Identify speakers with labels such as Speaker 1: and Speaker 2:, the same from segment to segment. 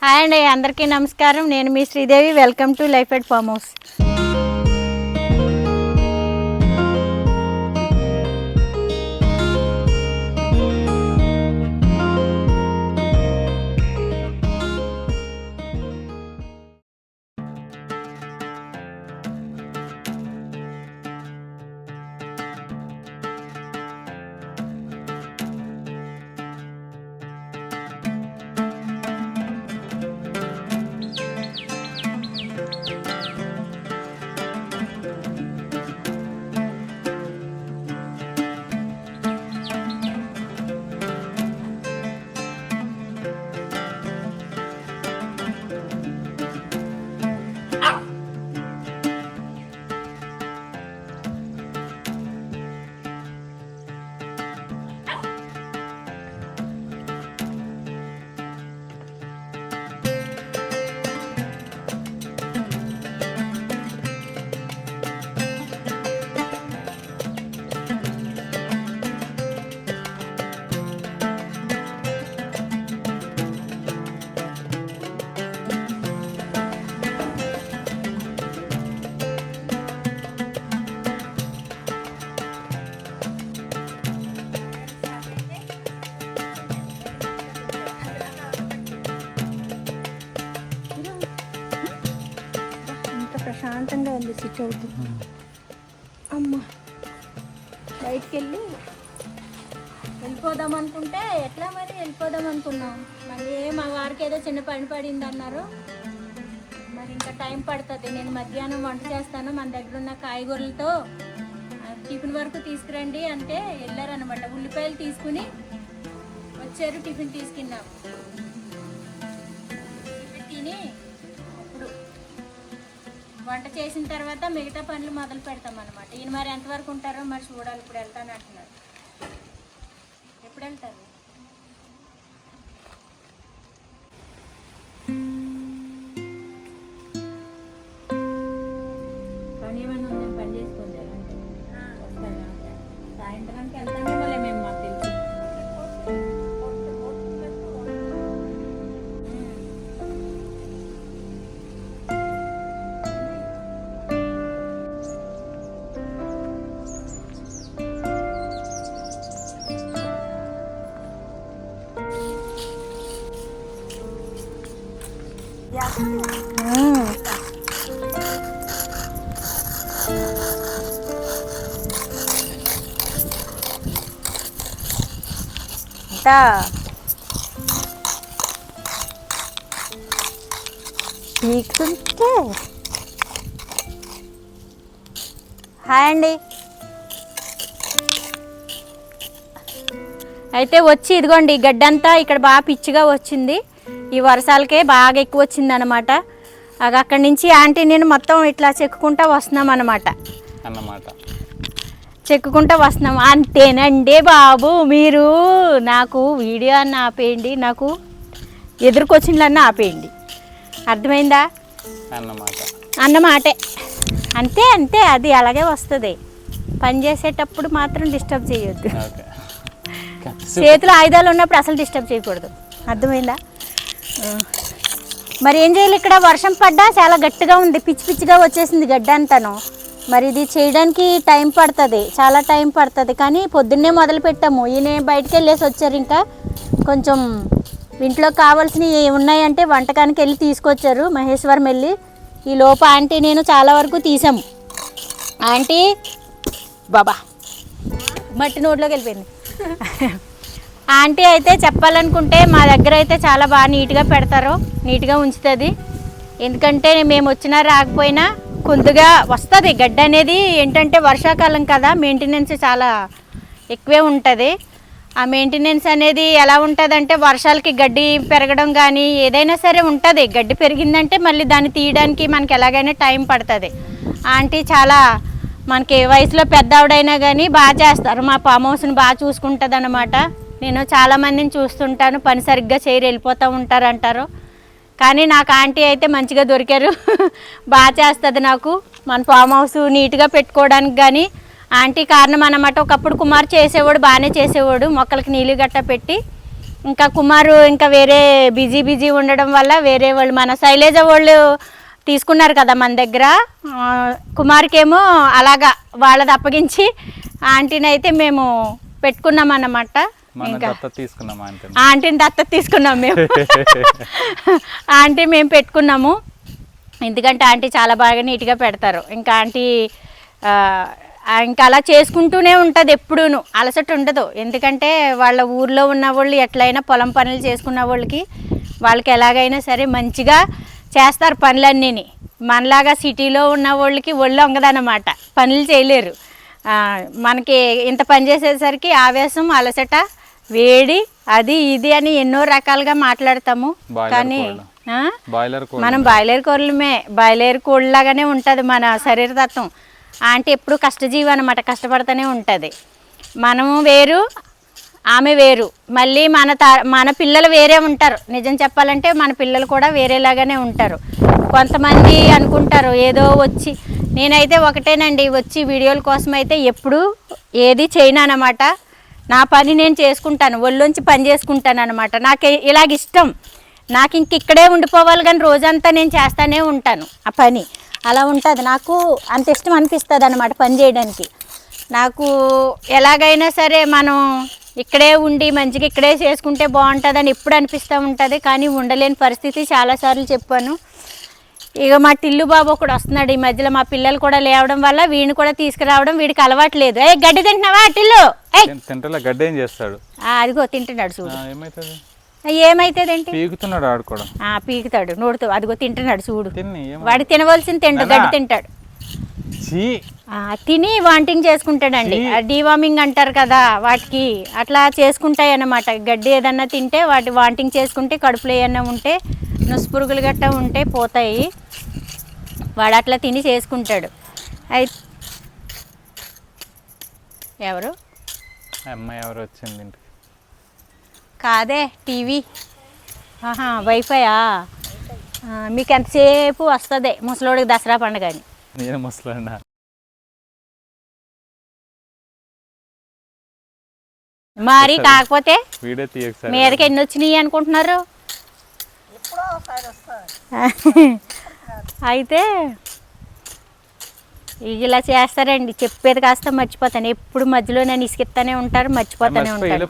Speaker 1: Hi అండి, అందరికీ నమస్కారం. నేను మీ Sridevi. Welcome to life at farm house. ప్రశాంతంగా ఉంది సిట్ అవుట్. అమ్మ బయటికి వెళ్ళిపోదాం అనుకుంటే ఎట్లా మరి వెళ్ళిపోదాం అనుకున్నాం. మళ్ళీ మా వారికి ఏదో చిన్న పని పడింది అన్నారు. మరి ఇంకా టైం పడుతుంది. నేను మధ్యాహ్నం వంట చేస్తాను, మన దగ్గర ఉన్న కాయగూరలతో టిఫిన్ వరకు తీసుకురండి అంటే వెళ్ళారనమాట. ఉల్లిపాయలు తీసుకుని వచ్చారు, టిఫిన్ తీసుకున్నాం. తిని వంట చేసిన తర్వాత మిగతా పనులు మొదలు పెడతాం అనమాట. ఈయన మరి ఎంతవరకు ఉంటారో మరి చూడాలి. ఇప్పుడు వెళ్తాను అంటున్నారు. ఎప్పుడు వెళ్తారు? పని ఏమైనా ఉందని పని చేసుకోండి అంటే వస్తాను. సాయంత్రానికి వెళ్తామే మళ్ళీ మేము మాకు తెలుసు. హాయ్ అండి. అయితే వచ్చి ఇదిగోండి గడ్డంతా ఇక్కడ బాగా పిచ్చిగా వచ్చింది. ఈ వర్షాలకే బాగా ఎక్కువ వచ్చింది అనమాట. అక్కడి నుంచి ఆంటీ నేను మొత్తం ఇట్లా చెక్కుకుంటా వస్తున్నాం అన్నమాట. చెక్కుకుంటా వస్తున్నాం. అంతేనండి బాబు, మీరు నాకు వీడియో అన్న ఆపేయండి, నాకు ఎదురుకొచ్చినలన్నా ఆపేయండి. అర్థమైందా అన్నమాటే. అంతే అంతే, అది అలాగే వస్తుంది. పని చేసేటప్పుడు మాత్రం డిస్టర్బ్ చేయొద్దు. చేతిలో ఆయుధాలు ఉన్నప్పుడు అసలు డిస్టర్బ్ చేయకూడదు. అర్థమైందా? మరి ఏం చేయాలి? ఇక్కడ వర్షం పడ్డా చాలా గట్టిగా ఉంది, పిచ్చి పిచ్చిగా వచ్చేసింది గడ్డ అంతాను. మరి ఇది చేయడానికి టైం పడుతుంది, చాలా టైం పడుతుంది. కానీ పొద్దున్నే మొదలు పెట్టాము. ఈయన బయటకు వెళ్ళేసి వచ్చారు. ఇంకా కొంచెం ఇంట్లో కావాల్సినవి ఉన్నాయంటే వంటకానికి వెళ్ళి తీసుకొచ్చారు, మహేశ్వరం వెళ్ళి. ఈ లోపు ఆంటీ నేను చాలా వరకు తీసాము. ఆంటీ బాబా మట్టి నోట్లోకి వెళ్ళిపోయింది. ఆంటీ అయితే చెప్పాలనుకుంటే మా దగ్గర అయితే చాలా బాగా నీట్గా పెడతారు, నీట్గా ఉంచుతుంది. ఎందుకంటే మేము వచ్చినా రాకపోయినా కొద్దిగా వస్తుంది. గడ్డ అనేది ఏంటంటే వర్షాకాలం కదా, మెయింటెనెన్స్ చాలా ఎక్కువే ఉంటుంది. ఆ మెయింటెనెన్స్ అనేది ఎలా ఉంటుంది అంటే వర్షాలకి గడ్డి పెరగడం కానీ ఏదైనా సరే ఉంటుంది. గడ్డి పెరిగిందంటే మళ్ళీ దాన్ని తీయడానికి మనకి ఎలాగైనా టైం పడుతుంది. ఆంటీ చాలా మనకి వయసులో పెద్ద ఆవిడైనా కానీ బాగా చేస్తారు. మా ఫామ్ హౌస్ని బాగా చూసుకుంటుంది అన్నమాట. నేను చాలామందిని చూస్తుంటాను, పని సరిగ్గా చేయరు, వెళ్ళిపోతూ ఉంటారు అంటారు. కానీ నాకు ఆంటీ అయితే మంచిగా దొరికారు. బాగా చేస్తుంది నాకు మన ఫామ్ హౌస్ నీట్గా పెట్టుకోవడానికి. కానీ ఆంటీ కారణం అన్నమాట. ఒకప్పుడు కుమార్ చేసేవాడు, బాగానే చేసేవాడు, మొక్కలకి నీళ్ళు గట్ట పెట్టి. ఇంకా కుమారు ఇంకా వేరే బిజీ ఉండడం వల్ల వేరే వాళ్ళు మన శైలేజ వాళ్ళు తీసుకున్నారు కదా మన దగ్గర. కుమార్కేమో అలాగా వాళ్ళది అప్పగించి ఆంటీని అయితే మేము పెట్టుకున్నాం అన్నమాట. ఇంకా ఆంటీని దత్తత తీసుకున్నాం మేము. ఆంటీ మేము పెట్టుకున్నాము, ఎందుకంటే ఆంటీ చాలా బాగా నీట్గా పెడతారు. ఇంకా ఆంటీ ఇంకా అలా చేసుకుంటూనే ఉంటుంది, ఎప్పుడూను అలసట ఉండదు. ఎందుకంటే వాళ్ళ ఊర్లో ఉన్న వాళ్ళు ఎట్లయినా పొలం పనులు చేసుకున్న వాళ్ళకి ఎలాగైనా సరే మంచిగా చేస్తారు పనులన్నీని. మనలాగా సిటీలో ఉన్న వాళ్ళకి ఒళ్ళు వంగదన్నమాట, పనులు చేయలేరు. మనకి ఇంత పని చేసేసరికి ఆవేశం, అలసట, వేడి, అది ఇది అని ఎన్నో రకాలుగా మాట్లాడతాము. కానీ మనం బాయిలర్ కోళ్ళమే, బాయిలర్ కోళ్ళలాగానే ఉంటుంది మన శరీరతత్వం. అంటే ఎప్పుడు కష్టజీవి అనమాట, కష్టపడుతూనే ఉంటుంది. మనము వేరు, ఆమె వేరు. మళ్ళీ మన పిల్లలు వేరే ఉంటారు. నిజం చెప్పాలంటే మన పిల్లలు కూడా వేరేలాగానే ఉంటారు. కొంతమంది అనుకుంటారు ఏదో వచ్చి, నేనైతే ఒకటేనండి, వచ్చి వీడియోల కోసం అయితే ఎప్పుడు ఏది చేయను అనమాట. నా పని నేను చేసుకుంటాను, ఒళ్ళొంచి పని చేసుకుంటాను అనమాట. నాకు ఇలాగ ఇష్టం, నాకు ఇంక ఇక్కడే ఉండిపోవాలి, కానీ రోజంతా నేను చేస్తూనే ఉంటాను ఆ పని. అలా ఉంటుంది, నాకు అంత ఇష్టం అనిపిస్తుంది అనమాట పని చేయడానికి. నాకు ఎలాగైనా సరే మనం ఇక్కడే ఉండి మంచిగా ఇక్కడే చేసుకుంటే బాగుంటుందని ఎప్పుడు అనిపిస్తూ ఉంటుంది. కానీ ఉండలేని పరిస్థితి చాలాసార్లు చెప్పాను. ఇక మా టిల్లు బాబు ఒకడు వస్తున్నాడు ఈ మధ్యలో, మా పిల్లలు కూడా లేవడం వల్ల వీడిని కూడా తీసుకురావడం వీడికి అలవాట్లేదు. ఏ గడ్డి తింటున్నావా టిల్లు?
Speaker 2: గడ్డి ఏం చేస్తాడు?
Speaker 1: అదిగో తింటున్నాడు చూడు. ఏమైతుంది ఏంటి,
Speaker 2: పీకుతున్నాడు ఆడు కూడా.
Speaker 1: పీకుతాడు నోడుతూ, అదిగో తింటున్నాడు చూడు. వాడు తినవలసింది తింటాడు, గడ్డి తింటాడు. తిని వాంటింగ్ చేసుకుంటాడండి. డీవార్మింగ్ అంటారు కదా వాటికి, అట్లా చేసుకుంటాయి అన్నమాట. గడ్డి ఏదన్నా తింటే వాటి వాంటింగ్ చేసుకుంటే కడుపులో ఏమన్నా ఉంటే నుసుపురుగులు గట్టా ఉంటే పోతాయి. వాడు అట్లా తిని చేసుకుంటాడు. అయితే ఎవరు
Speaker 2: అమ్మాయి ఎవరు వచ్చింది?
Speaker 1: కాదే టీవీ, వైఫైయా? మీకు ఎంతసేపు వస్తుంది ముసలోడికి దసరా పండుగ అని.
Speaker 2: నేను ముసలోడినా?
Speaker 1: మరి కాకపోతే మీదకి ఎన్ని వచ్చినాయి అనుకుంటున్నారు? అయితే ఇలా చేస్తారండి, చెప్పేది కాస్త మర్చిపోతాను. ఎప్పుడు మధ్యలో నేను ఇసుకెత్తానే ఉంటారు, మర్చిపోతానే ఉంటారు.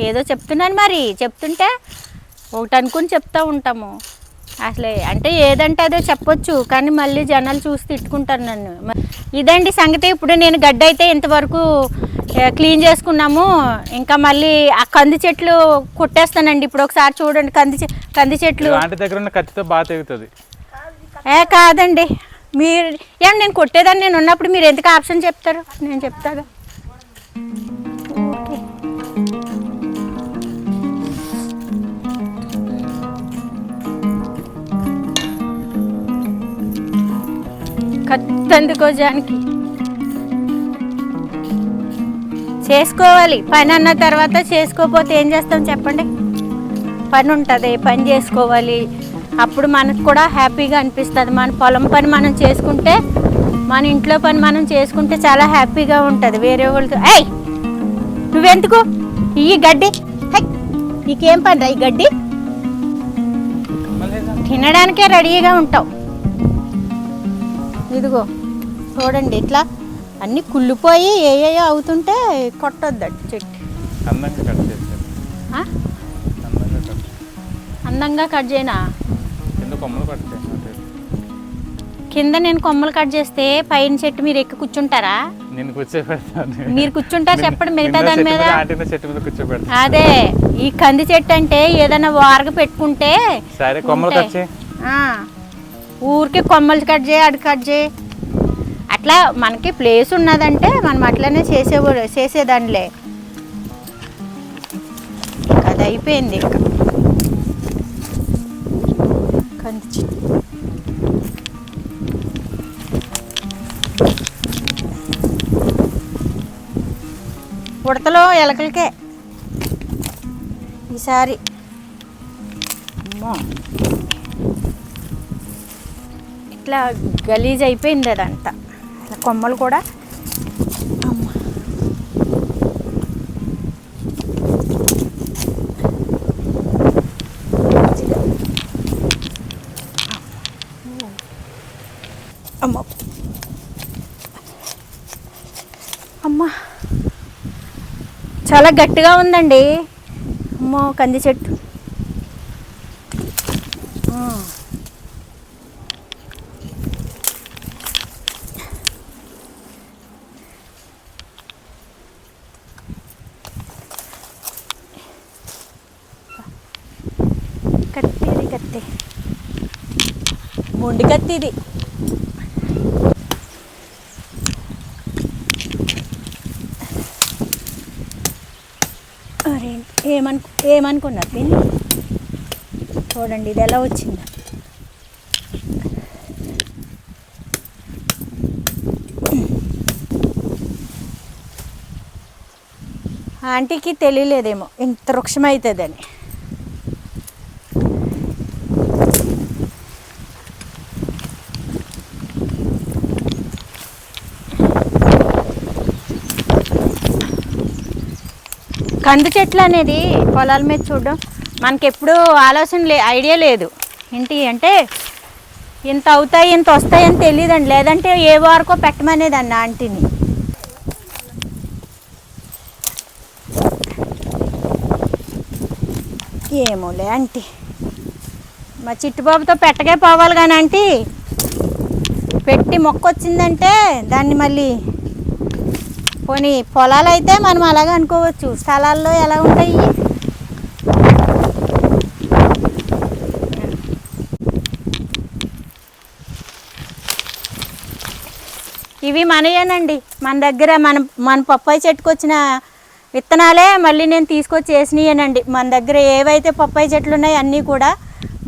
Speaker 1: ఏదో చెప్తున్నాను, మరి చెప్తుంటే ఒకటి అనుకుని చెప్తూ ఉంటాము. అసలే అంటే ఏదంటే అదే చెప్పొచ్చు, కానీ మళ్ళీ జనాలు చూసి తిట్టుకుంటారు నన్ను. ఇదండి సంగతి. ఇప్పుడు నేను గడ్డ అయితే ఇంతవరకు క్లీన్ చేసుకున్నాము. ఇంకా మళ్ళీ ఆ కంది చెట్లు కొట్టేస్తానండి. ఇప్పుడు ఒకసారి చూడండి, కంది చెట్లు
Speaker 2: దగ్గర ఉన్న కత్తితో బాగా తెగుతుంది.
Speaker 1: కాదండి, మీరు ఏమన్నా నేను కొట్టేదాన్ని నేను ఉన్నప్పుడు మీరు ఎందుకు ఆప్షన్ చెప్తారు? నేను చెప్తాగా. కత్తందుకో జానికి చేసుకోవాలి. పని అన్న తర్వాత చేసుకోకపోతే ఏం చేస్తాం చెప్పండి? పని ఉంటుంది, పని చేసుకోవాలి. అప్పుడు మనకు కూడా హ్యాపీగా అనిపిస్తుంది. మన పొలం పని మనం చేసుకుంటే, మన ఇంట్లో పని మనం చేసుకుంటే చాలా హ్యాపీగా ఉంటుంది. వేరే వాళ్ళతో నువ్వెందుకు ఈ గడ్డి, నీకేం పని రా ఈ గడ్డి? తినడానికే రెడీగా ఉంటావు. ఇదిగో చూడండి, ఇట్లా అన్నీ కుళ్ళిపోయి ఏయో అవుతుంటే కొట్టొద్దండి చెట్టు. అందంగా కట్ చేయనా? కింద నేను కొమ్మలు కట్ చేస్తే పైన చెట్టు మీరు ఎక్కి కూర్చుంటారా? మీరు కూర్చుంటారు చెప్పండి మిగతా దాని మీద. అదే ఈ కంది చెట్టు అంటే ఏదైనా వారగా పెట్టుకుంటే ఊరికే కొమ్మలు కట్ చేయి, అడి కట్ చేయి, అట్లా మనకి ప్లేస్ ఉన్నదంటే మనం అట్లనే చేసేదానిలే. అది అయిపోయింది ఇంకా కంది చెట్టు. ఉడతలో ఎలకలకే ఈసారి. అమ్మో ఇట్లా గలీజ్ అయిపోయింది అదంతా. కొమ్మలు కూడా చాలా గట్టిగా ఉందండి. అమ్మో కంది చెట్టు. కత్తి కత్తి మొండి కత్తి ఇది. అరే ఏమనుకున్నారు దీన్ని? చూడండి ఇది ఎలా వచ్చింది. ఆంటీకి తెలియలేదేమో ఇంత వృక్షమవుతుందని. కంది చెట్లు అనేది పొలాల మీద చూడడం మనకి ఎప్పుడూ ఐడియా లేదు. ఏంటి అంటే ఇంత అవుతాయి ఇంత వస్తాయని తెలియదండి. లేదంటే ఏ వారకో పెట్టమనేదండి ఆంటీని. ఏమోలే ఆంటీ, మా చిట్టుబాబుతో పెట్టకే పోవాలి కానీ ఆంటీ పెట్టి మొక్క వచ్చిందంటే దాన్ని మళ్ళీ పోనీ పొలాలు అయితే మనం అలాగే అనుకోవచ్చు, స్థలాల్లో ఎలా ఉంటాయి? ఇవి మనయేనండి, మన దగ్గర మన పప్పాయి చెట్టుకు వచ్చిన విత్తనాలే మళ్ళీ నేను తీసుకొచ్చి వేసినాయేనండి. మన దగ్గర ఏవైతే పప్పాయి చెట్లు ఉన్నాయో అన్నీ కూడా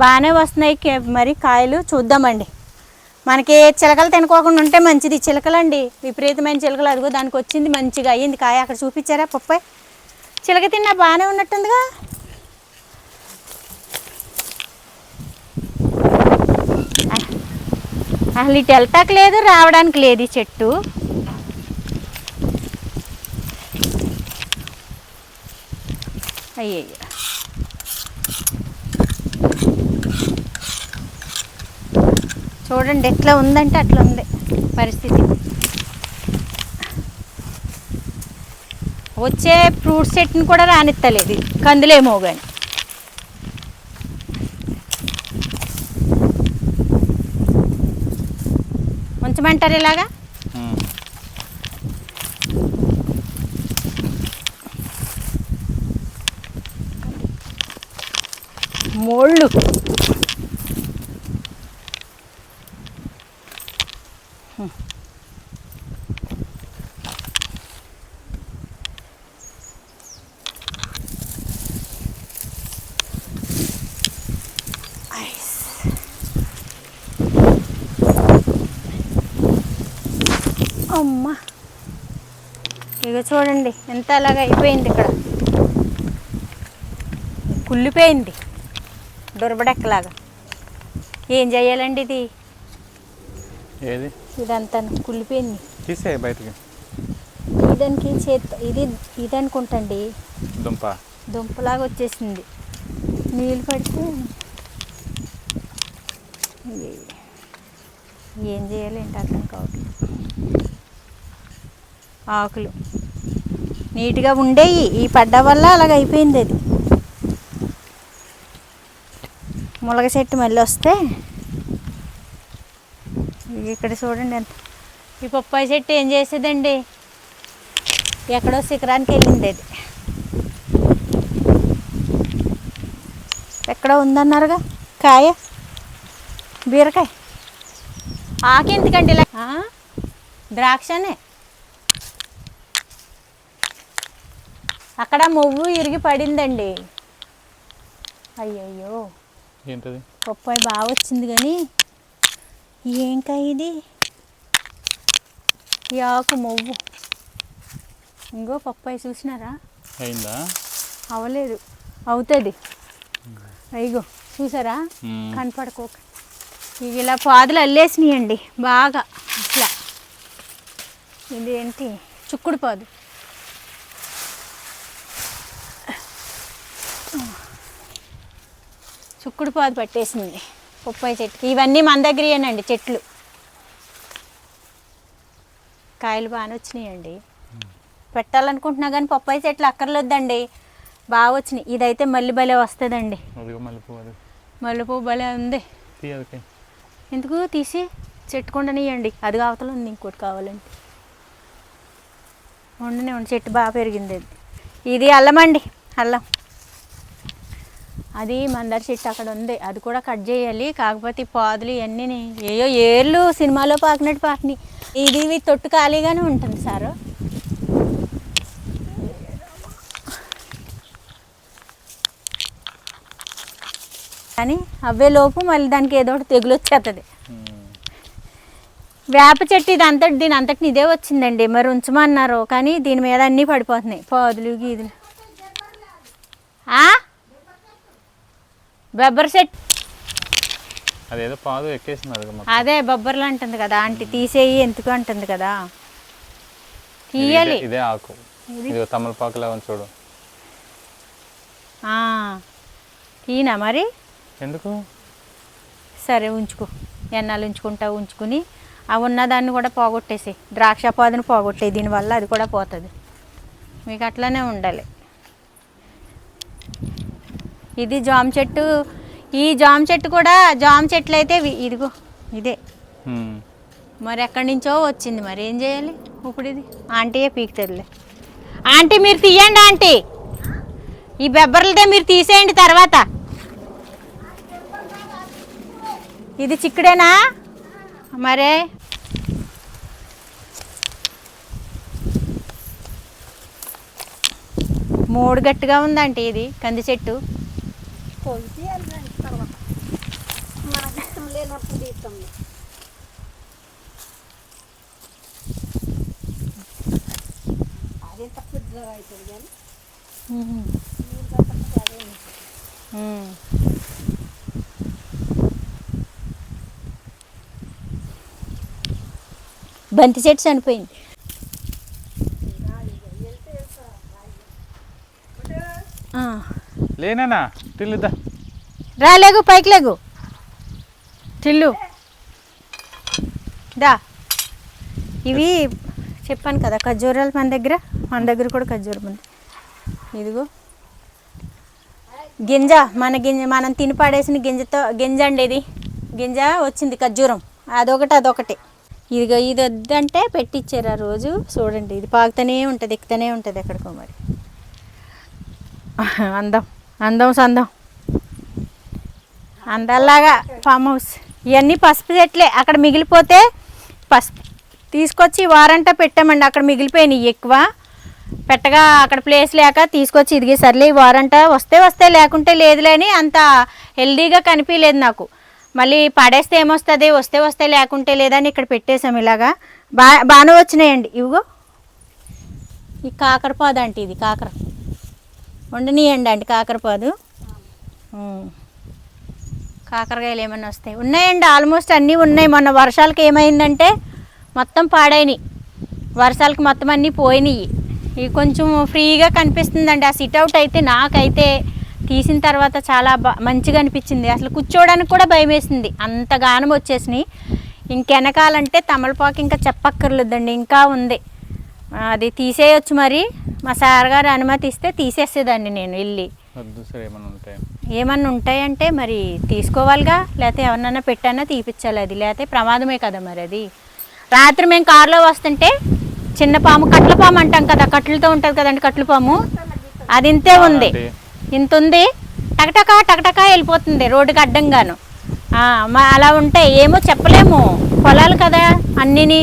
Speaker 1: బాగానే వస్తున్నాయి. మరి కాయలు చూద్దామండి. మనకి చిలకలు తినుకోకుండా ఉంటే మంచిది. చిలకలండి విపరీతమైన చిలకలు. అదిగో దానికి వచ్చింది మంచిగా అయ్యింది కాయ. అక్కడ చూపించారా పప్పాయి? చిలక తిన్నా బాగానే ఉన్నట్టుందిగా. అసలు ఇటు వెళ్తాక లేదు, రావడానికి లేదు ఈ చెట్టు. అయ్యయ్య, చూడండి ఎట్లా ఉందంటే అట్లా ఉంది పరిస్థితి. వచ్చే ఫ్రూట్ సెట్ని కూడా రానిత్తలేదు కందులేమో కానీ. ఉంచమంటారు ఇలాగా? మోళ్ళు అమ్మా, ఇక చూడండి ఎంత అలాగా అయిపోయింది. ఇక్కడ కుళ్ళిపోయింది దొరబడెక్కలాగా. ఏం చేయాలండి ఇది?
Speaker 2: ఏది
Speaker 1: ఇదంతా కుళ్ళిపోయింది.
Speaker 2: తీసే బయటికి.
Speaker 1: ఇదానికి ఇది అనుకుంటండి, దుంపలాగా వచ్చేసింది. నీళ్ళు పడితే ఏం చేయాలి ఏంటి అర్థం కావట్లేదు. ఆకులు నీట్గా ఉండేవి, ఈ పడ్డ వల్ల అలాగ అయిపోయింది. అది ములగ చెట్టు మళ్ళీ వస్తే ఇక్కడ చూడండి ఎంత. ఈ పప్పాయి చెట్టు ఏం చేసేదండి, ఎక్కడో శిఖరానికి వెళ్ళింది. అది ఎక్కడో ఉందన్నారుగా కాయ, బీరకాయ. ఆకు ఎందుకండి ఇలా? ద్రాక్షనే. అక్కడ మొవ్వు ఇరిగి పడిందండి. అయ్యయ్యో,
Speaker 2: ఏంటది?
Speaker 1: పప్పాయి బాగా వచ్చింది కానీ ఏం కాయ ఇది? ఈ ఆకు మొవ్వు. ఇంకో పప్పాయి చూసినారా?
Speaker 2: అయిందా?
Speaker 1: అవలేదు, అవుతుంది. అయ్యో చూసారా? కనపడుకోక ఇవి ఇలా పాదులు అల్లేసినాయండి బాగా. అట్లా ఇది ఏంటి, చుక్కుడు పాదు. చుక్కుడు పాదు పట్టేసింది పప్పాయి చెట్టుకి. ఇవన్నీ మన దగ్గరేనండి చెట్లు. కాయలు బాగానే వచ్చినాయండి. పెట్టాలనుకుంటున్నా కానీ పప్పాయి చెట్లు అక్కర్లేదండి, బాగా వచ్చినాయి. ఇదైతే మళ్ళీ భలే వస్తుందండి. మల్లెపూ భలే ఉంది. ఎందుకు తీసి చెట్టుకుండనియండి, అది అవతల ఉంది ఇంకోటి కావాలండి. ఉండనే ఉండి, చెట్టు బాగా పెరిగింది. ఇది అల్లం అండి, అల్లం. అది మందార చెట్టు అక్కడ ఉంది, అది కూడా కట్ చేయాలి. కాకపోతే ఈ పాదులు ఇవన్నీ ఏయో ఏర్లు సినిమాలో పాకినట్టు పాకినాయి. ఇది తొట్టు ఖాళీగానే ఉంటుంది సారు. కానీ అవే లోపు మళ్ళీ దానికి ఏదో ఒకటి తెగులు వచ్చేస్తుంది. వేప చెట్టు ఇది అంతటి దీని అంతటిని ఇదే వచ్చిందండి, మరి ఉంచమన్నారు కానీ దీని మీద అన్నీ పడిపోతున్నాయి, పాదులు గీదులు. బొబ్బరి చెట్టు
Speaker 2: అదేదో పాదు ఎక్కేసినారు.
Speaker 1: అదే బొబ్బర్లు అంటుంది కదా ఆంటీ, తీసేయి ఎందుకు అంటుంది కదా, తీయాలి.
Speaker 2: ఇదే ఆకు, ఇది తమలపాకులా చూడు.
Speaker 1: తీనా మరి
Speaker 2: ఎందుకు?
Speaker 1: సరే ఉంచుకో, ఎన్నాళ్ళు ఉంచుకుని అవి ఉన్నదాన్ని కూడా పోగొట్టేసి, ద్రాక్ష పాదును పోగొట్టే, దీనివల్ల అది కూడా పోతుంది. మీకు అట్లానే ఉండాలి. ఇది జామ చెట్టు, ఈ జామ చెట్టు కూడా జామ చెట్లు అయితే ఇదిగో ఇదే మరి ఎక్కడి నుంచో వచ్చింది, మరి ఏం చేయాలి ఇప్పుడు? ఇది ఆంటీయే పీకుతుందిలే. ఆంటీ మీరు తీయండి, ఆంటీ ఈ బెబ్బర్లదే మీరు తీసేయండి తర్వాత. ఇది చిక్కుడేనా మరే? మూడు గట్టిగా ఉందంటే ఇది కంది చెట్టు. బంతి చెట్టు చనిపోయింది.
Speaker 2: లేనా తిల్లుదా,
Speaker 1: రాలేగు పైకి లేగు టిల్లు దా. ఇవి చెప్పాను కదా ఖర్జూరాలు మన దగ్గర కూడా ఖర్జూరం ఉంది. ఇదిగో గింజ, మనం తిని పడేసిన గింజ అండి, ఇది గింజ వచ్చింది ఖర్జూరం, అదొకటి. ఇదిగో ఇది వద్దంటే పెట్టించారు ఆ రోజు. చూడండి ఇది పాకుతూనే ఉంటుంది, ఎక్కుతూనే ఉంటుంది ఎక్కడికో. మరి అందం సందం అందల్లాగా ఫామ్ హౌస్. ఇవన్నీ పసుపు చెట్లే, అక్కడ మిగిలిపోతే పసుపు తీసుకొచ్చి వారంట పెట్టామండి, అక్కడ మిగిలిపోయినాయి ఎక్కువ. పెట్టగా అక్కడ ప్లేస్ లేక తీసుకొచ్చి ఇదిగే సర్లే వారంట వస్తే లేకుంటే లేదులే అని అంత హెల్దీగా కనిపించలేదు నాకు. మళ్ళీ పడేస్తే ఏమొస్తుంది, వస్తే లేకుంటే లేదని ఇక్కడ పెట్టేసాం. ఇలాగా బాగానే వచ్చినాయండి. ఇవిగో ఈ కాకరపాదు అంటే, ఇది కాకర ఉండనియండి అండి, కాకరపాదు. కాకరకాయలు ఏమైనా వస్తాయి, ఉన్నాయండి ఆల్మోస్ట్ అన్నీ ఉన్నాయి. మొన్న వర్షాలకు ఏమైందంటే మొత్తం పాడైనాయి, వర్షాలకు మొత్తం అన్నీ పోయినాయి. ఇవి కొంచెం ఫ్రీగా కనిపిస్తుందండి. ఆ సిట్అవుట్ అయితే నాకైతే తీసిన తర్వాత చాలా మంచిగా అనిపించింది. అసలు కూర్చోవడానికి కూడా భయం వేసింది, అంత గానం వచ్చేసినాయి. ఇంకెనకాలంటే తమలపాకు ఇంకా చెప్పక్కర్లేదండి, ఇంకా ఉంది. అది తీసేయచ్చు. మరి మా సార్ గారు అనుమతి ఇస్తే తీసేసేదాన్ని నేను వెళ్ళి. ఏమన్నా ఉంటాయంటే మరి తీసుకోవాలిగా, లేకపోతే ఎవరినైనా పెట్టానా తీపిచ్చాలి. అది లేకపోతే ప్రమాదమే కదా మరి. అది రాత్రి మేము కారులో వస్తుంటే చిన్న పాము, కట్ల పాము అంటాం కదా, కట్లతో ఉంటుంది కదండి కట్ల పాము, అది ఇంతే ఉంది, ఇంత ఉంది. టకటకా వెళ్ళిపోతుంది రోడ్డుకి అడ్డంగాను. అలా ఉంటాయి, ఏమో చెప్పలేము, పొలాలు కదా అన్నిని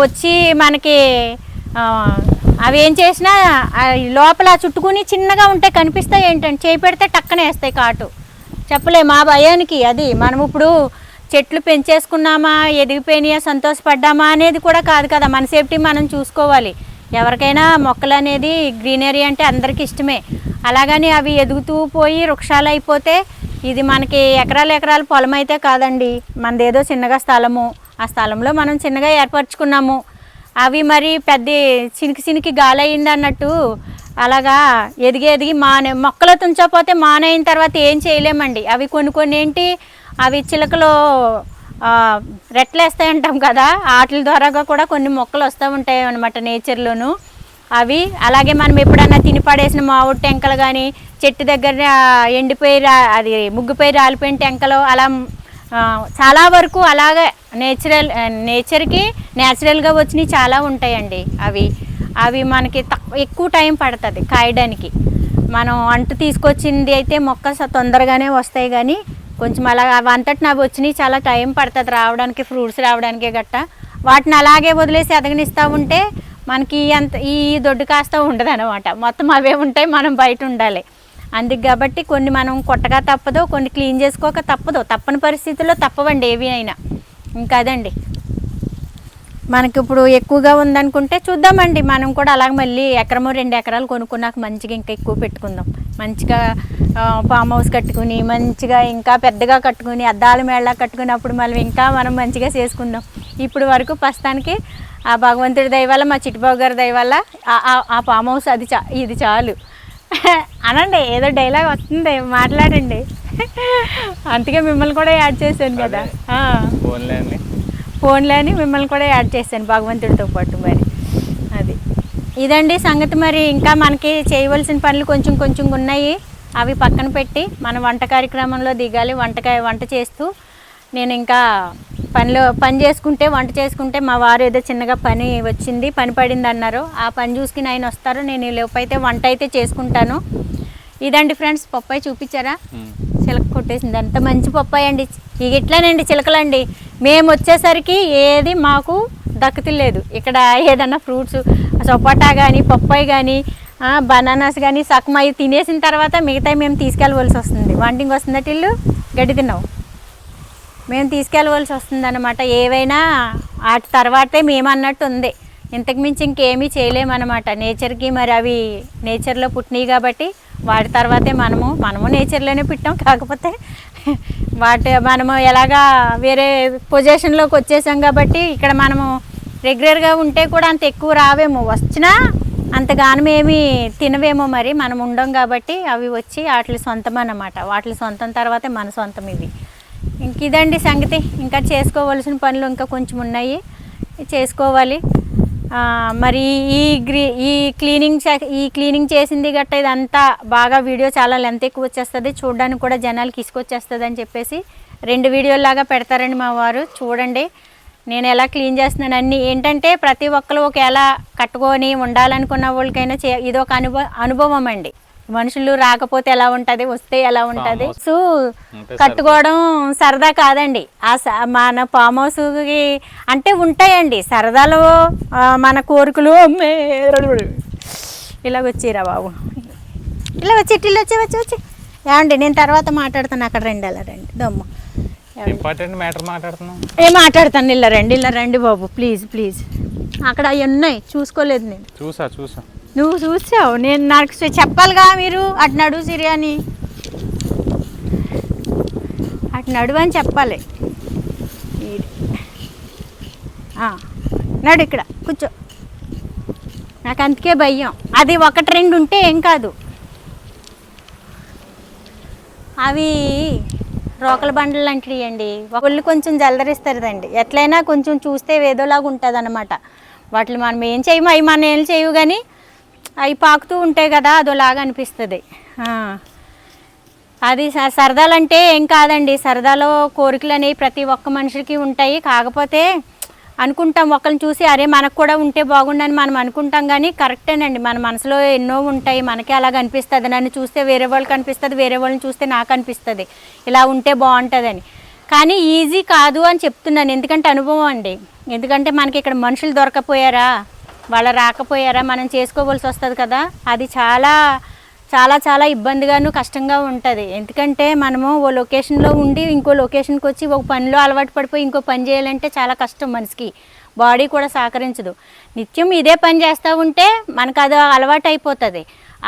Speaker 1: వచ్చి మనకి అవి ఏం చేసినా లోపల చుట్టుకుని చిన్నగా ఉంటాయి, కనిపిస్తాయి. ఏంటంటే చేయి పెడితే టక్కనే వేస్తాయి కాటు, చెప్పలేము ఆ భయానికి. అది మనం ఇప్పుడు చెట్లు పెంచేసుకున్నామా, ఎదిగిపోయినాయా, సంతోషపడ్డామా అనేది కూడా కాదు కదా, మన సేఫ్టీ మనం చూసుకోవాలి. ఎవరికైనా మొక్కలు అనేది గ్రీనరీ అంటే అందరికీ ఇష్టమే. అలాగని అవి ఎదుగుతూ పోయి వృక్షాలు అయిపోతే ఇది మనకి ఎకరాల పొలం అయితే కాదండి, మనదేదో చిన్నగా స్థలము, ఆ స్థలంలో మనం చిన్నగా ఏర్పరచుకున్నాము. అవి మరి పెద్ద చినికి గాలి అయింది అన్నట్టు అలాగా ఎదిగి మొక్కలు తుంచకపోతే మానైన తర్వాత ఏం చేయలేమండి. అవి కొన్ని ఏంటి, అవి చిలకలు రెట్లేస్తాయి అంటాం కదా, వాటి ద్వారాగా కూడా కొన్ని మొక్కలు వస్తూ ఉంటాయి అన్నమాట నేచర్లోను. అవి అలాగే మనం ఎప్పుడన్నా తిని పడేసిన మామిడి టెంకలు కానీ చెట్టు దగ్గర ఎండిపోయి అది ముగ్గుపోయి రాలిపోయిన టెంకలు అలా చాలా వరకు అలాగే నేచర్కి న్యాచురల్గా వచ్చినవి చాలా ఉంటాయండి. అవి మనకి ఎక్కువ టైం పడుతుంది కాయడానికి. మనం అంటు తీసుకొచ్చింది అయితే మొక్క తొందరగానే వస్తాయి, కానీ కొంచెం అలా అంతటి అవి వచ్చినాయి చాలా టైం పడుతుంది రావడానికి, ఫ్రూట్స్ రావడానికి గట్ట. వాటిని అలాగే వదిలేసి ఎదగనిస్తూ ఉంటే మనకి ఈ దొడ్డు కాస్త ఉండదు అనమాట. మొత్తం అవే ఉంటాయి, మనం బయట ఉండాలి. అందుకు కాబట్టి కొన్ని మనం కొట్టగా తప్పదు, కొన్ని క్లీన్ చేసుకోక తప్పదు. తప్పని పరిస్థితుల్లో తప్పవండి ఏవి అయినా. ఇంకా అదండి, మనకి ఇప్పుడు ఎక్కువగా ఉందనుకుంటే చూద్దామండి, మనం కూడా అలాగ మళ్ళీ 1-2 ఎకరాలు కొనుక్కున్నాక మంచిగా ఇంకా ఎక్కువ పెట్టుకుందాం. మంచిగా ఫామ్ హౌస్ కట్టుకుని మంచిగా ఇంకా పెద్దగా కట్టుకుని అద్దాల మేళ కట్టుకున్నప్పుడు మళ్ళీ ఇంకా మనం మంచిగా చేసుకుందాం. ఇప్పుడు వరకు ప్రస్తుతానికి ఆ భగవంతుడి దయ వల్ల, మా చిట్టుబాబు గారి దయ వల్ల ఆ ఫామ్ హౌస్ ఇది చాలు అనండి. ఏదో డైలాగ్ వస్తుంది, మాట్లాడండి. అందుకే మిమ్మల్ని కూడా యాడ్ చేశాను కదా, ఫోన్లో అని మిమ్మల్ని కూడా యాడ్ చేశాను భగవంతుడితో పాటు. మరి అది ఇదండి సంగతి. మరి ఇంకా మనకి చేయవలసిన పనులు కొంచెం ఉన్నాయి, అవి పక్కన పెట్టి మన వంట కార్యక్రమంలో దిగాలి. వంట చేస్తూ నేను ఇంకా పని చేసుకుంటే, వంట చేసుకుంటే మా వారు ఏదో చిన్నగా పని వచ్చింది, పని పడింది అన్నారు. ఆ పని చూసుకుని ఆయన వస్తారు, నేను ఈ లోపు అయితే వంట అయితే చేసుకుంటాను. ఇదండి ఫ్రెండ్స్, పప్పాయి చూపించారా, చిలక కొట్టేసింది. అంత మంచి పప్పాయి అండి. ఇక ఇట్లానండి చిలకలండి. మేము వచ్చేసరికి ఏది మాకు దక్కుతులేదు. ఇక్కడ ఏదన్నా ఫ్రూట్స్ సపోటా కానీ పప్పాయి కానీ బనానాస్ కానీ సగం అవి తినేసిన తర్వాత మిగతా మేము తీసుకెళ్ళవలసి వస్తుంది. వాంటింగ్ వస్తుందట, ఇల్లు గడ్డి తిన్నావు, మేము తీసుకెళ్ళవలసి వస్తుంది అన్నమాట. ఏవైనా వాటి తర్వాతే మేము అన్నట్టు ఉంది. ఇంతకుమించి ఇంకేమీ చేయలేమన్నమాట. నేచర్కి మరి అవి నేచర్లో పుట్టినాయి కాబట్టి వాటి తర్వాతే మనము నేచర్లోనే పుట్టాం. కాకపోతే మనము ఎలాగా వేరే పొజిషన్లోకి వచ్చేసాం కాబట్టి ఇక్కడ మనము రెగ్యులర్గా ఉంటే కూడా అంత ఎక్కువ రావేమో, వచ్చినా అంతగానం ఏమీ తినవేమో. మరి మనం ఉండం కాబట్టి అవి వచ్చి వాటి సొంతం అన్నమాట. వాటి సొంతం తర్వాతే మన సొంతం ఇవి. ఇంక ఇదండి సంగతి. ఇంకా చేసుకోవాల్సిన పనులు ఇంకా కొంచెం ఉన్నాయి, చేసుకోవాలి. మరి ఈ క్లీనింగ్ చేసింది గట్ట ఇదంతా బాగా వీడియో చాలా లెంత్ ఎక్కువ వచ్చేస్తుంది, చూడడానికి కూడా జనాలకి ఇసుకొచ్చేస్తుంది అని చెప్పేసి 2 వీడియోలాగా పెడతారండి మా వారు. చూడండి నేను ఎలా క్లీన్ చేస్తున్నాను అన్నీ. ఏంటంటే ప్రతి ఒక్కరు ఎలా కట్టుకొని ఉండాలనుకున్న వాళ్ళకైనా ఇదొక అనుభవం అండి. మనుషులు రాకపోతే ఎలా ఉంటుంది, వస్తే ఎలా ఉంటుంది. సో కట్టుకోవడం సరదా కాదండి. మన ఫామ్ హౌస్కి అంటే ఉంటాయండి సరదాలో మన కోరికలు. ఇలాగ వచ్చిరా బాబు, ఇలా వచ్చి ఏమండి, నేను తర్వాత మాట్లాడుతాను. అక్కడ రండి, అలా రండి. దమ్ము
Speaker 2: ఇంపార్టెంట్ మ్యాటర్ మాట్లాడుతున్నాం.
Speaker 1: మాట్లాడతాను. ఇలా రండి బాబు, ప్లీజ్. అక్కడ అవి ఉన్నాయి, చూసుకోలేదు నేను.
Speaker 2: చూసా
Speaker 1: నువ్వు చూసావు, నేను నాకు చెప్పాలిగా. మీరు అటు నడువు సిరియాని, అటు నడువు అని చెప్పాలి. నడు, ఇక్కడ కూర్చో. నాకు అందుకే భయం. అది 1-2 ఉంటే ఏం కాదు. అవి రోకల బండలు లాంటివి అండి. ఒళ్ళు కొంచెం జలదరిస్తారండి. ఎట్లయినా కొంచెం చూస్తే ఏదోలాగా ఉంటుంది అన్నమాట. వాటిని మనం ఏం చేయము, అవి మనం ఏం చేయవు, కానీ అవి పాకుతూ ఉంటాయి కదా, అదోలాగా అనిపిస్తుంది. అది సరదాలంటే ఏం కాదండి. సరదాలో కోరికలు అనేవి ప్రతి ఒక్క మనిషికి ఉంటాయి. కాకపోతే అనుకుంటాం ఒకరిని చూసి అరే మనకు కూడా ఉంటే బాగుండని మనం అనుకుంటాం, కానీ కరెక్టేనండి. మన మనసులో ఎన్నో ఉంటాయి, మనకే అలాగ అనిపిస్తుంది. నన్ను చూస్తే వేరే వాళ్ళకి అనిపిస్తుంది, వేరే వాళ్ళని చూస్తే నాకు అనిపిస్తుంది ఇలా ఉంటే బాగుంటుందని. కానీ ఈజీ కాదు అని చెప్తున్నాను, ఎందుకంటే అనుభవం అండి. ఎందుకంటే మనకి ఇక్కడ మనుషులు దొరకపోయారా, వాళ్ళు రాకపోయారా, మనం చేసుకోవాల్సి వస్తుంది కదా. అది చాలా చాలా చాలా ఇబ్బందిగాను కష్టంగా ఉంటుంది. ఎందుకంటే మనము ఓ లొకేషన్లో ఉండి ఇంకో లొకేషన్కి వచ్చి ఒక పనిలో అలవాటు పడిపోయి ఇంకో పని చేయాలంటే చాలా కష్టం. మనిషికి బాడీ కూడా సహకరించదు. నిత్యం ఇదే పని చేస్తూ ఉంటే మనకు అది అలవాటు అయిపోతుంది.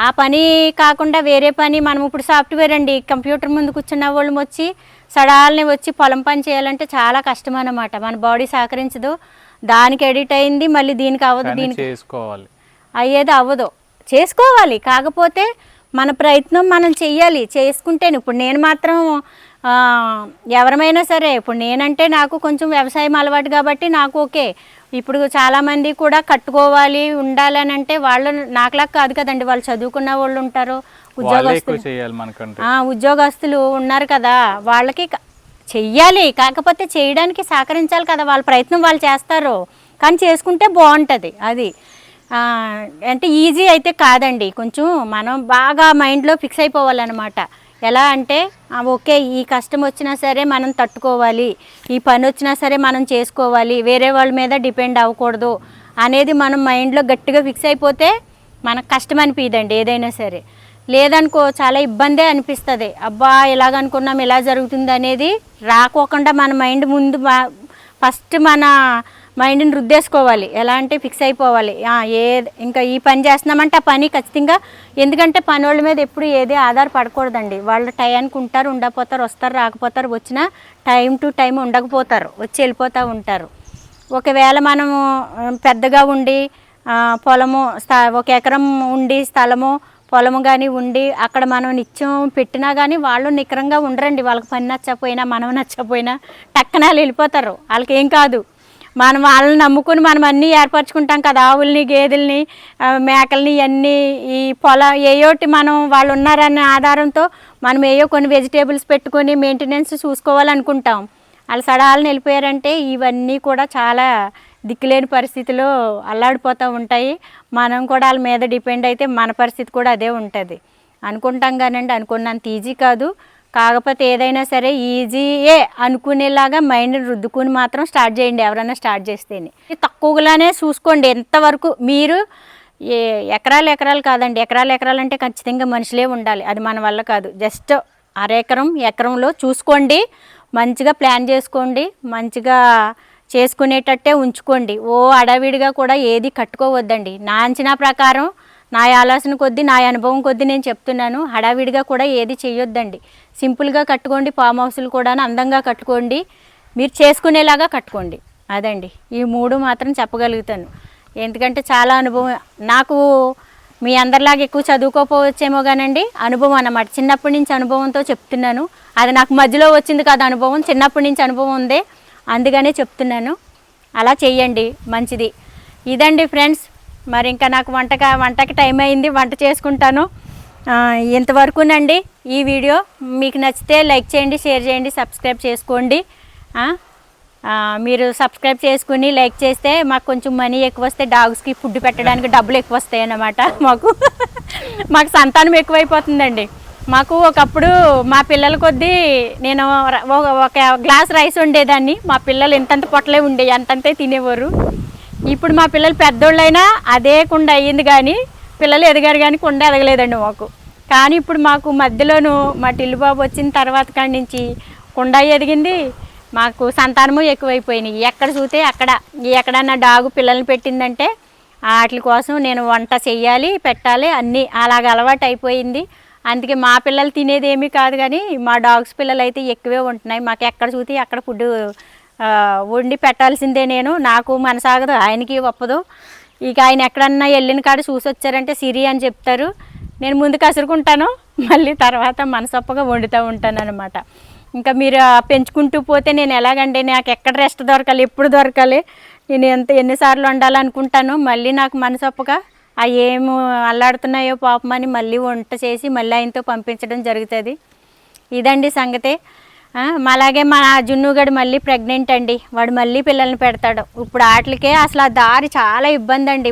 Speaker 1: ఆ పని కాకుండా వేరే పని, మనం ఇప్పుడు సాఫ్ట్వేర్ అండి, కంప్యూటర్ ముందు కూర్చున్న వాళ్ళు వచ్చి సడాల్ని వచ్చి పొలం పని చేయాలంటే చాలా కష్టం అన్నమాట. మన బాడీ సహకరించదు. దానికి ఎడిట్ అయింది, మళ్ళీ దీనికి అవ్వదు, దీనికి
Speaker 2: చేసుకోవాలి,
Speaker 1: అయ్యేది అవ్వదు. చేసుకోవాలి, కాకపోతే మన ప్రయత్నం మనం చెయ్యాలి. చేసుకుంటేనే. ఇప్పుడు నేను మాత్రం ఎవరమైనా సరే ఇప్పుడు నేనంటే నాకు కొంచెం వ్యవసాయం అలవాటు కాబట్టి నాకు ఓకే. ఇప్పుడు చాలామంది కూడా కట్టుకోవాలి ఉండాలని అంటే వాళ్ళు నాకులా కాదు కదండి, వాళ్ళు చదువుకున్న వాళ్ళు ఉంటారు, ఉద్యోగస్తులు ఉన్నారు కదా, వాళ్ళకి చెయ్యాలి. కాకపోతే చేయడానికి సహకరించాలి కదా, వాళ్ళ ప్రయత్నం వాళ్ళు చేస్తారు, కానీ చేసుకుంటే బాగుంటుంది. అది అంటే ఈజీ అయితే కాదండి, కొంచెం మనం బాగా మైండ్లో ఫిక్స్ అయిపోవాలన్నమాట. ఎలా అంటే ఓకే ఈ కష్టం వచ్చినా సరే మనం తట్టుకోవాలి, ఈ పని వచ్చినా సరే మనం చేసుకోవాలి, వేరే వాళ్ళ మీద డిపెండ్ అవ్వకూడదు అనేది మనం మైండ్లో గట్టిగా ఫిక్స్ అయిపోతే మనకు కష్టం అనిపిదండి ఏదైనా సరే. లేదనుకో చాలా ఇబ్బందే అనిపిస్తుంది. అబ్బా ఇలాగనుకున్నాం ఇలా జరుగుతుంది అనేది రాకోకుండా మన మైండ్ ముందు ఫస్ట్ మన మైండ్ని రుద్దేసుకోవాలి. ఎలా అంటే ఫిక్స్ అయిపోవాలి, ఇంకా ఈ పని చేస్తున్నామంటే ఆ పని ఖచ్చితంగా, ఎందుకంటే పని వాళ్ళ మీద ఎప్పుడు ఏది ఆధారపడకూడదండి. వాళ్ళు టైంకి ఉంటారు, ఉండకపోతారు, వస్తారు రాకపోతారు, వచ్చినా టైం టు టైం ఉండకపోతారు, వచ్చి వెళ్ళిపోతూ ఉంటారు. ఒకవేళ మనము పెద్దగా ఉండి పొలము 1 ఎకరం ఉండి స్థలము పొలము కానీ ఉండి అక్కడ మనం నిత్యం పెట్టినా కానీ వాళ్ళు నికరంగా ఉండరండి. వాళ్ళకి పని నచ్చకపోయినా మనం నచ్చకపోయినా టక్కన వాళ్ళు వెళ్ళిపోతారు, వాళ్ళకి ఏం కాదు. మనం వాళ్ళని నమ్ముకుని మనం అన్నీ ఏర్పరచుకుంటాం కదా, ఆవుల్ని గేదెల్ని మేకల్ని ఇవన్నీ ఈ ఏయోటి మనం వాళ్ళు ఉన్నారన్న ఆధారంతో మనం ఏయో కొన్ని వెజిటేబుల్స్ పెట్టుకొని మెయింటెనెన్స్ చూసుకోవాలనుకుంటాం. వాళ్ళు సడాలని వెళ్ళిపోయారంటే ఇవన్నీ కూడా చాలా దిక్కులేని పరిస్థితిలో అల్లాడిపోతూ ఉంటాయి. మనం కూడా వాళ్ళ మీద డిపెండ్ అయితే మన పరిస్థితి కూడా అదే ఉంటుంది అనుకుంటాం. కానండి అనుకున్నంత ఈజీ కాదు. కాకపోతే ఏదైనా సరే ఈజీయే అనుకునేలాగా మైండ్ని రుద్దుకుని మాత్రం స్టార్ట్ చేయండి. ఎవరైనా స్టార్ట్ చేస్తేనే తక్కువగానే చూసుకోండి. ఎంతవరకు మీరు ఎకరాలు కాదండి, ఎకరాలు అంటే ఖచ్చితంగా మనుషులే ఉండాలి, అది మన వల్ల కాదు. జస్ట్ ఎకరంలో చూసుకోండి, మంచిగా ప్లాన్ చేసుకోండి, మంచిగా చేసుకునేటట్టే ఉంచుకోండి. అడవిడిగా కూడా ఏది కట్టుకోవద్దండి. నా అంచనా ప్రకారం, నా ఆలోచన కొద్దీ, నా అనుభవం కొద్దీ నేను చెప్తున్నాను, హడావిడిగా కూడా ఏది చేయొద్దండి. సింపుల్గా కట్టుకోండి. ఫామ్ హౌస్లు కూడా అందంగా కట్టుకోండి, మీరు చేసుకునేలాగా కట్టుకోండి. అదండి ఈ 3 మాత్రం చెప్పగలుగుతాను. ఎందుకంటే చాలా అనుభవం నాకు. మీ అందరిలాగా ఎక్కువ చదువుకోపోవచ్చేమో కానండి, అనుభవం అన్నమాట. చిన్నప్పటి నుంచి అనుభవంతో చెప్తున్నాను. అది నాకు మధ్యలో వచ్చింది కాదు అనుభవం, చిన్నప్పటి నుంచి అనుభవం ఉంది, అందుకనే చెప్తున్నాను. అలా చెయ్యండి, మంచిది. ఇదండి ఫ్రెండ్స్. మరి ఇంకా నాకు వంటకి టైం అయింది, వంట చేసుకుంటాను. ఇంతవరకునండి ఈ వీడియో. మీకు నచ్చితే లైక్ చేయండి, షేర్ చేయండి, సబ్స్క్రైబ్ చేసుకోండి. మీరు సబ్స్క్రైబ్ చేసుకుని లైక్ చేస్తే మాకు కొంచెం మనీ ఎక్కువ వస్తాయి, డాగ్స్కి ఫుడ్ పెట్టడానికి డబ్బులు ఎక్కువ వస్తాయి అన్నమాట. మాకు సంతానం ఎక్కువైపోతుందండి. మాకు ఒకప్పుడు మా పిల్లల కొద్దీ నేను ఒక గ్లాస్ రైస్ వండేదాన్ని, మా పిల్లలు ఇంతంత పొట్టలే ఉండేవి, అంతంతే తినేవారు. ఇప్పుడు మా పిల్లలు పెద్దోళ్ళైనా అదే కుండ అయ్యింది, కానీ పిల్లలు ఎదిగారు కానీ కుండ ఎదగలేదండి మాకు. కానీ ఇప్పుడు మాకు మధ్యలోనూ మా టిల్లుబాబు వచ్చిన తర్వాత కాడి నుంచి కుండ ఎదిగింది, మాకు సంతానము ఎక్కువైపోయినాయి. ఎక్కడ చూస్తే అక్కడ ఎక్కడన్నా డాగు పిల్లల్ని పెట్టిందంటే వాటి కోసం నేను వంట చెయ్యాలి, పెట్టాలి, అన్నీ అలాగ అలవాటు అయిపోయింది. అందుకే మా పిల్లలు తినేది ఏమీ కాదు, కానీ మా డాగ్స్ పిల్లలు అయితే ఎక్కువే ఉంటున్నాయి. మాకు ఎక్కడ చూస్తే అక్కడ ఫుడ్ వండి పెట్టాల్సిందే. నాకు మనసాగదు, ఆయనకి ఒప్పదు. ఇక ఆయన ఎక్కడన్నా వెళ్ళిన కాడ చూసి వచ్చారంటే సిరి అని చెప్తారు. నేను ముందు కసురుకుంటాను, మళ్ళీ తర్వాత మనసొప్పగా వండుతూ ఉంటాను అనమాట. ఇంకా మీరు పెంచుకుంటూ పోతే నేను ఎలాగండి, నాకు ఎక్కడ రెస్ట్ దొరకాలి, ఎప్పుడు దొరకాలి, నేను ఎన్నిసార్లు వండాలనుకుంటాను, మళ్ళీ నాకు మనసొప్పగా ఏమి అల్లాడుతున్నాయో పాపమని మళ్ళీ వంట చేసి మళ్ళీ ఆయనతో పంపించడం జరుగుతుంది. ఇదండి సంగతే. అలాగే మా జున్నుగడు మళ్ళీ ప్రెగ్నెంట్ అండి, వాడు మళ్ళీ పిల్లల్ని పెడతాడు. ఇప్పుడు వాటికే అసలు ఆ దారి చాలా ఇబ్బంది అండి.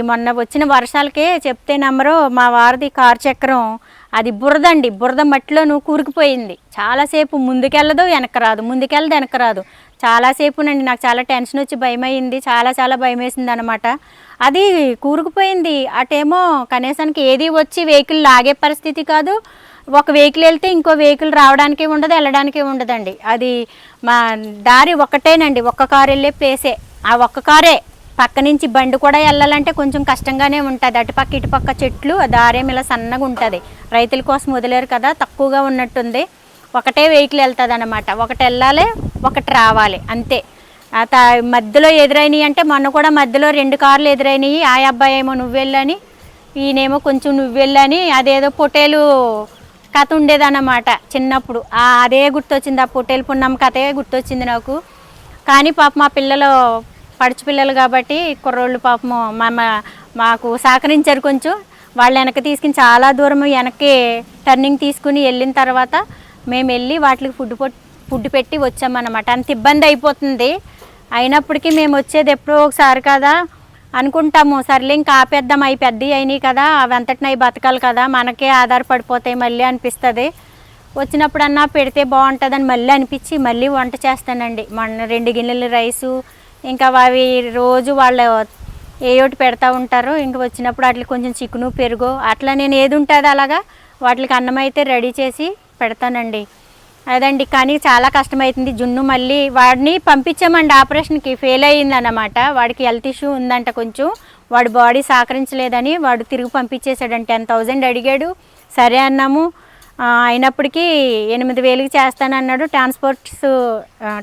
Speaker 1: మొన్న వచ్చిన వర్షాలకే చెప్తే నమ్మరు, మా వారిది కారు చక్రం అది బురదండి, బురద మట్టిలోనూ కూరుకుపోయింది. చాలాసేపు ముందుకెళ్ళదు వెనక్కి రాదు, ముందుకెళ్ళదు వెనక్కి రాదు. చాలాసేపునండి నాకు చాలా టెన్షన్ వచ్చి భయమైంది, చాలా భయం వేసింది అనమాట. అది కూరుకుపోయింది. అటేమో కనీసానికి ఏది వచ్చి వెహికల్ లాగే పరిస్థితి కాదు, ఒక వెహికల్ వెళ్తే ఇంకో వెహికల్ రావడానికి ఉండదు, వెళ్ళడానికి ఉండదండి. అది మా దారి ఒక్కటేనండి, ఒక్క కారు వెళ్ళే ప్లేసే. ఆ ఒక్క కారే, పక్క నుంచి బండి కూడా వెళ్ళాలంటే కొంచెం కష్టంగానే ఉంటుంది. అటుపక్క ఇటుపక్క చెట్లు, దారేమి ఇలా సన్నగా ఉంటుంది. రైతుల కోసం వదిలేరు కదా, తక్కువగా ఉన్నట్టుంది. ఒకటే వెహికల్ వెళ్తుంది అనమాట, ఒకటి వెళ్ళాలి ఒకటి రావాలి అంతే. మధ్యలో ఎదురైనాయి అంటే మొన్న కూడా మధ్యలో 2 కార్లు ఎదురైనాయి. ఆ అబ్బాయి ఏమో నువ్వు వెళ్ళని, ఈయనేమో కొంచెం నువ్వు వెళ్ళని, అదేదో పొటేలు కథ ఉండేదన్నమాట చిన్నప్పుడు. అదే గుర్తొచ్చింది, ఆ పొట్టేలు పున్నమ్మ కథే గుర్తొచ్చింది నాకు. కానీ పాప మా పిల్లలు పడుచు పిల్లలు కాబట్టి కుర్రోళ్ళు పాపము మాకు సహకరించారు కొంచెం. వాళ్ళు వెనక్కి తీసుకుని చాలా దూరం వెనక్కి టర్నింగ్ తీసుకుని వెళ్ళిన తర్వాత మేము వెళ్ళి వాటికి ఫుడ్ పెట్టి వచ్చామన్నమాట. అంత ఇబ్బంది అయిపోతుంది. అయినప్పటికీ మేము వచ్చేది ఎప్పుడో ఒకసారి కదా అనుకుంటాము, సర్లే ఇంకా ఆపేద్దాం, అవి పెద్దవి అయినాయి కదా, అవి అంతటిని అవి బతకాలి కదా, మనకే ఆధారపడిపోతాయి మళ్ళీ అనిపిస్తుంది. వచ్చినప్పుడన్నా పెడితే బాగుంటుందని మళ్ళీ అనిపించి మళ్ళీ వంట చేస్తానండి. మన 2 గిన్నెలు రైసు, ఇంకా అవి రోజు వాళ్ళు ఏయోటి పెడతా ఉంటారు. ఇంక వచ్చినప్పుడు వాటికి కొంచెం చికెను పెరుగు అట్లా నేను ఏది ఉంటుంది అలాగా వాటికి అన్నం అయితే రెడీ చేసి పెడతానండి. అదండి. కానీ చాలా కష్టమవుతుంది. జున్ను మళ్ళీ వాడిని పంపించామండి ఆపరేషన్కి, ఫెయిల్ అయ్యిందన్నమాట. వాడికి హెల్త్ ఇష్యూ ఉందంట కొంచెం, వాడి బాడీ సహకరించలేదని వాడు తిరిగి పంపించేశాడంట. 10,000 అడిగాడు, సరే అన్నాము. అయినప్పటికీ 8,000కి చేస్తానన్నాడు.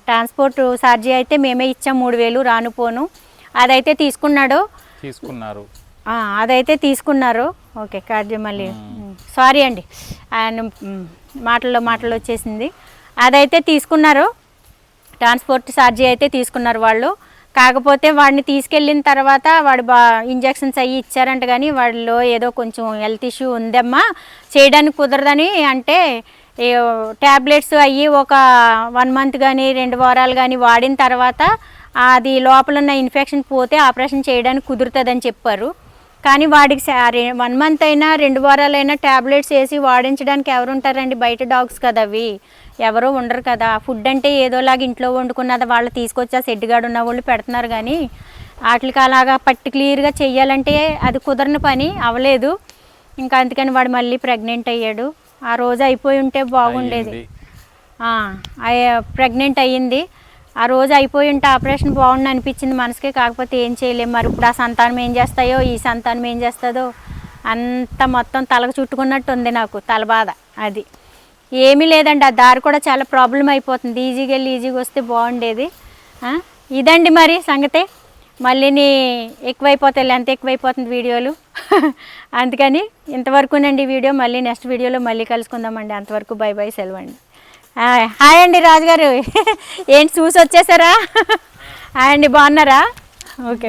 Speaker 1: ట్రాన్స్పోర్ట్ ఛార్జీ అయితే మేమే ఇచ్చాం 3,000 రానుపోను. అదైతే తీసుకున్నారు. అదైతే తీసుకున్నారు. ఓకే కార్డు మళ్ళీ సారీ అండి, ఆయన మాటల్లో వచ్చేసింది. అదైతే తీసుకున్నారు, ట్రాన్స్పోర్ట్ ఛార్జీ అయితే తీసుకున్నారు వాళ్ళు. కాకపోతే వాడిని తీసుకెళ్ళిన తర్వాత వాడు ఇంజెక్షన్స్ అవి ఇచ్చారంట. కానీ వాడిలో ఏదో కొంచెం హెల్త్ ఇష్యూ ఉందమ్మా, చేయడానికి కుదరదని అంటే ట్యాబ్లెట్స్ అయ్యి ఒక 1 మంత్ కానీ 2 వారాలు కానీ వాడిన తర్వాత అది లోపల ఉన్న ఇన్ఫెక్షన్ పోతే ఆపరేషన్ చేయడానికి కుదురుతుందని చెప్పారు. కానీ వాడికి 1 మంత్ అయినా 2 వారాలైనా ట్యాబ్లెట్స్ వేసి వాడించడానికి ఎవరు ఉంటారండి? బయట డాగ్స్ కదా అవి, ఎవరో ఉండరు కదా. ఫుడ్ అంటే ఏదోలాగా ఇంట్లో వండుకున్నది వాళ్ళు తీసుకొచ్చి ఆ షెడ్గాడు ఉన్న వాళ్ళు పెడుతున్నారు. కానీ వాటికి అలాగా పర్టికులర్గా చెయ్యాలంటే అది కుదరని పని అవ్వలేదు. ఇంకా అందుకని వాడు మళ్ళీ ప్రెగ్నెంట్ అయ్యాడు. ఆ రోజు అయిపోయి ఉంటే బాగుండేది. ప్రెగ్నెంట్ అయ్యింది. ఆ రోజు అయిపోయి ఉంటే ఆపరేషన్ బాగుండి అనిపించింది మనసుకే. కాకపోతే ఏం చేయలేము. మరి ఇప్పుడు ఆ సంతానం ఏం చేస్తాయో, ఈ సంతానం ఏం చేస్తుందో అంత మొత్తం తలకు చుట్టుకున్నట్టు ఉంది నాకు తల బాధ. అది ఏమీ లేదండి, ఆ దారి కూడా చాలా ప్రాబ్లం అయిపోతుంది. ఈజీగా వెళ్ళి ఈజీగా వస్తే బాగుండేది. ఇదండి మరి సంగతే. మళ్ళీ ఎక్కువైపోతాయి, ఎంత ఎక్కువైపోతుంది వీడియోలు. అందుకని ఇంతవరకునండి వీడియో. మళ్ళీ నెక్స్ట్ వీడియోలో మళ్ళీ కలుసుకుందామండి. అంతవరకు బై బై, సెలవండి. హాయ్ అండి రాజుగారు, ఏంటి చూసి వచ్చేసారా? హాయ్ అండి, బాగున్నారా? ఓకే.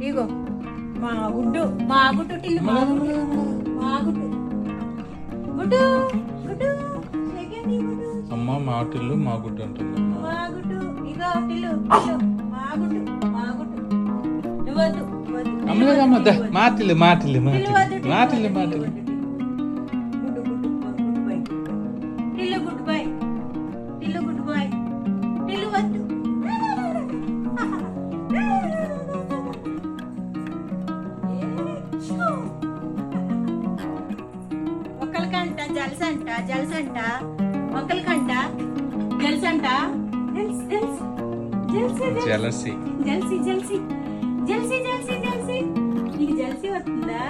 Speaker 1: ఇగో మా గుడ్డు
Speaker 2: అమ్మ మా టిల్లు మా గుడ్డు అంటుంది. మాటిల్లు
Speaker 1: ఒకరికంట జలసంట ఒకరికంట జలసంట జల్సీ నీకు జల్సీ వస్తుందా?